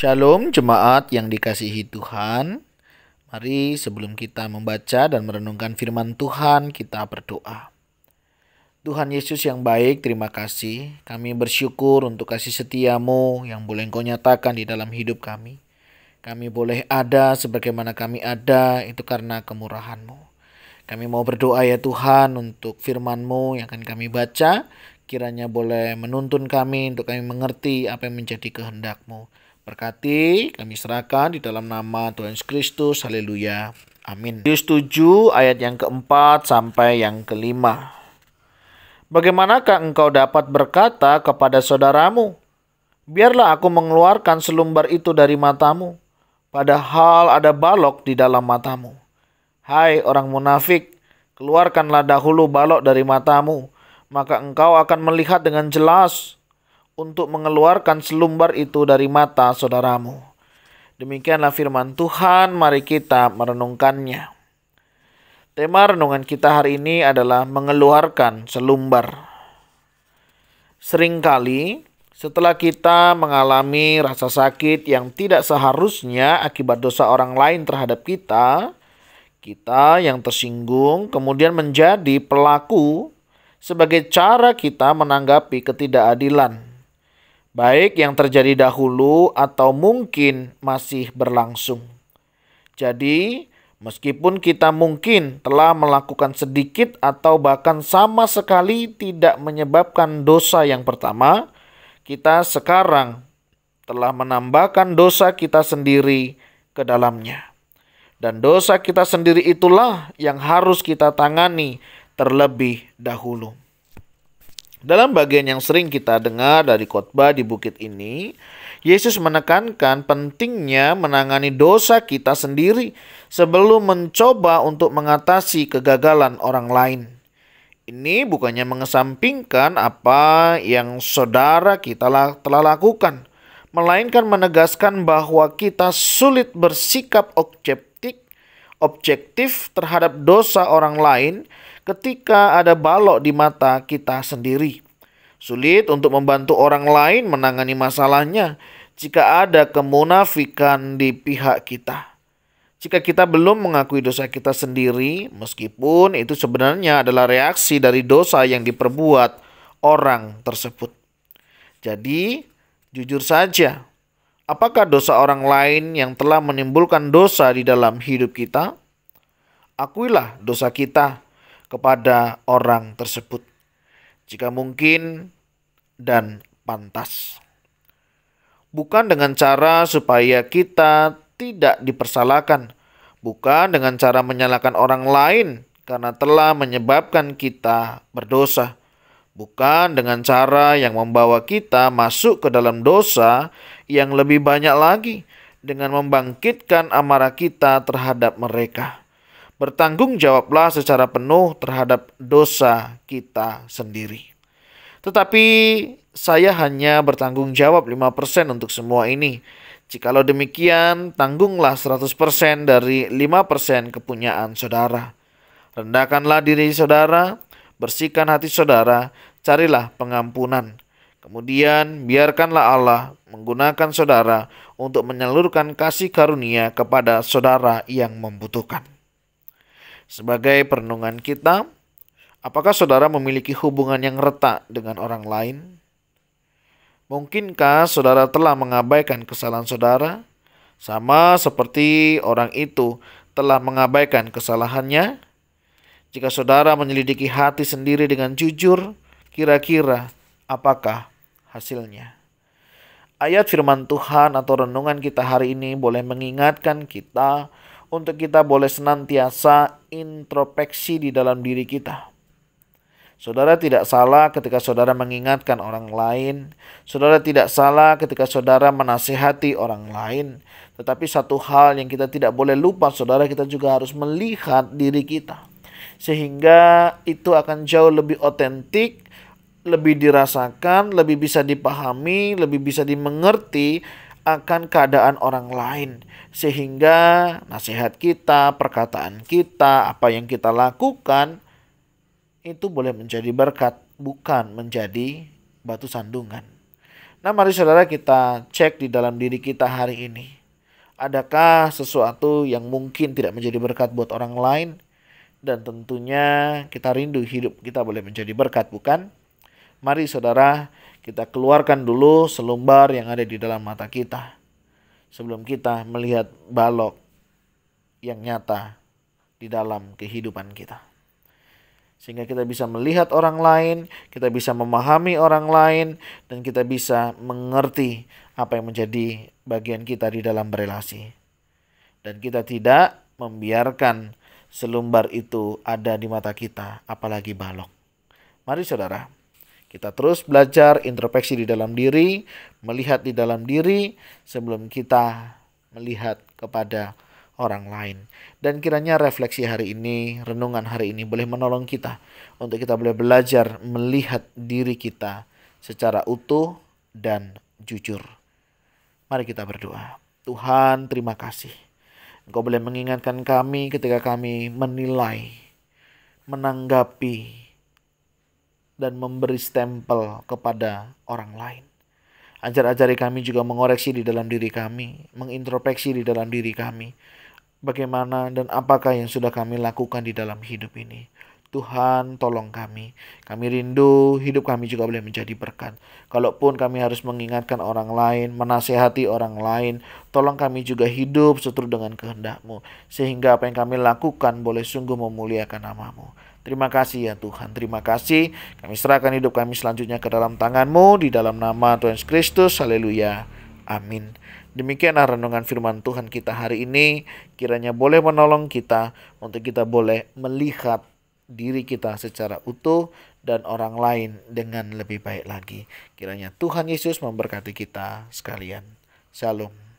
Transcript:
Shalom jemaat yang dikasihi Tuhan. Mari sebelum kita membaca dan merenungkan firman Tuhan, kita berdoa. Tuhan Yesus yang baik, terima kasih. Kami bersyukur untuk kasih setiamu yang boleh Engkau nyatakan di dalam hidup kami. Kami boleh ada sebagaimana kami ada, itu karena kemurahan-Mu. Kami mau berdoa ya Tuhan untuk firman-Mu yang akan kami baca. Kiranya boleh menuntun kami untuk kami mengerti apa yang menjadi kehendak-Mu. Berkati kami serahkan di dalam nama Tuhan Yesus Kristus. Haleluya. Amin. Matius 7 ayat yang keempat sampai yang kelima. Bagaimanakah engkau dapat berkata kepada saudaramu, biarlah aku mengeluarkan selumbar itu dari matamu, padahal ada balok di dalam matamu. Hai orang munafik, keluarkanlah dahulu balok dari matamu, maka engkau akan melihat dengan jelas untuk mengeluarkan selumbar itu dari mata saudaramu. Demikianlah firman Tuhan, mari kita merenungkannya. Tema renungan kita hari ini adalah mengeluarkan selumbar. Seringkali setelah kita mengalami rasa sakit yang tidak seharusnya akibat dosa orang lain terhadap kita, kita yang tersinggung kemudian menjadi pelaku sebagai cara kita menanggapi ketidakadilan, baik yang terjadi dahulu atau mungkin masih berlangsung. Jadi, meskipun kita mungkin telah melakukan sedikit atau bahkan sama sekali tidak menyebabkan dosa yang pertama, kita sekarang telah menambahkan dosa kita sendiri ke dalamnya. Dan dosa kita sendiri itulah yang harus kita tangani terlebih dahulu. Dalam bagian yang sering kita dengar dari khotbah di bukit ini, Yesus menekankan pentingnya menangani dosa kita sendiri sebelum mencoba untuk mengatasi kegagalan orang lain. Ini bukannya mengesampingkan apa yang saudara kita telah lakukan, melainkan menegaskan bahwa kita sulit bersikap objektif terhadap dosa orang lain ketika ada balok di mata kita sendiri. Sulit untuk membantu orang lain menangani masalahnya jika ada kemunafikan di pihak kita. Jika kita belum mengakui dosa kita sendiri, meskipun itu sebenarnya adalah reaksi dari dosa yang diperbuat orang tersebut. Jadi, jujur saja, apakah dosa orang lain yang telah menimbulkan dosa di dalam hidup kita? Akuilah dosa kita kepada orang tersebut, jika mungkin dan pantas. Bukan dengan cara supaya kita tidak dipersalahkan, bukan dengan cara menyalahkan orang lain karena telah menyebabkan kita berdosa, bukan dengan cara yang membawa kita masuk ke dalam dosa yang lebih banyak lagi dengan membangkitkan amarah kita terhadap mereka. Bertanggung jawablah secara penuh terhadap dosa kita sendiri. Tetapi saya hanya bertanggung jawab 5% untuk semua ini. Jikalau demikian, tanggunglah 100% dari 5% kepunyaan saudara. Rendahkanlah diri saudara, bersihkan hati saudara, carilah pengampunan. Kemudian biarkanlah Allah menggunakan saudara untuk menyalurkan kasih karunia kepada saudara yang membutuhkan. Sebagai perenungan kita, apakah saudara memiliki hubungan yang retak dengan orang lain? Mungkinkah saudara telah mengabaikan kesalahan saudara, sama seperti orang itu telah mengabaikan kesalahannya? Jika saudara menyelidiki hati sendiri dengan jujur, kira-kira apakah hasilnya? Ayat firman Tuhan atau renungan kita hari ini boleh mengingatkan kita untuk kita boleh senantiasa introspeksi di dalam diri kita. Saudara tidak salah ketika saudara mengingatkan orang lain. Saudara tidak salah ketika saudara menasihati orang lain. Tetapi satu hal yang kita tidak boleh lupa, saudara, kita juga harus melihat diri kita. Sehingga itu akan jauh lebih otentik, lebih dirasakan, lebih bisa dipahami, lebih bisa dimengerti akan keadaan orang lain, sehingga nasihat kita, perkataan kita, apa yang kita lakukan itu boleh menjadi berkat, bukan menjadi batu sandungan. Nah, mari saudara kita cek di dalam diri kita hari ini. Adakah sesuatu yang mungkin tidak menjadi berkat buat orang lain? Dan tentunya kita rindu hidup kita boleh menjadi berkat, bukan? Mari saudara, kita keluarkan dulu selumbar yang ada di dalam mata kita sebelum kita melihat balok yang nyata di dalam kehidupan kita. Sehingga kita bisa melihat orang lain, kita bisa memahami orang lain, dan kita bisa mengerti apa yang menjadi bagian kita di dalam berelasi. Dan kita tidak membiarkan selumbar itu ada di mata kita, apalagi balok. Mari saudara, kita terus belajar introspeksi di dalam diri, melihat di dalam diri sebelum kita melihat kepada orang lain. Dan kiranya refleksi hari ini, renungan hari ini boleh menolong kita untuk kita boleh belajar melihat diri kita secara utuh dan jujur. Mari kita berdoa. Tuhan, terima kasih. Engkau boleh mengingatkan kami ketika kami menilai, menanggapi, dan memberi stempel kepada orang lain. Ajar-ajari kami juga mengoreksi di dalam diri kami, mengintrospeksi di dalam diri kami. Bagaimana dan apakah yang sudah kami lakukan di dalam hidup ini. Tuhan, tolong kami. Kami rindu hidup kami juga boleh menjadi berkat. Kalaupun kami harus mengingatkan orang lain, menasehati orang lain, tolong kami juga hidup seturut dengan kehendak-Mu. Sehingga apa yang kami lakukan boleh sungguh memuliakan nama-Mu. Terima kasih ya Tuhan, terima kasih. Kami serahkan hidup kami selanjutnya ke dalam tangan-Mu, di dalam nama Tuhan Yesus Kristus. Haleluya. Amin. Demikianlah renungan firman Tuhan kita hari ini. Kiranya boleh menolong kita untuk kita boleh melihat diri kita secara utuh dan orang lain dengan lebih baik lagi. Kiranya Tuhan Yesus memberkati kita sekalian. Shalom.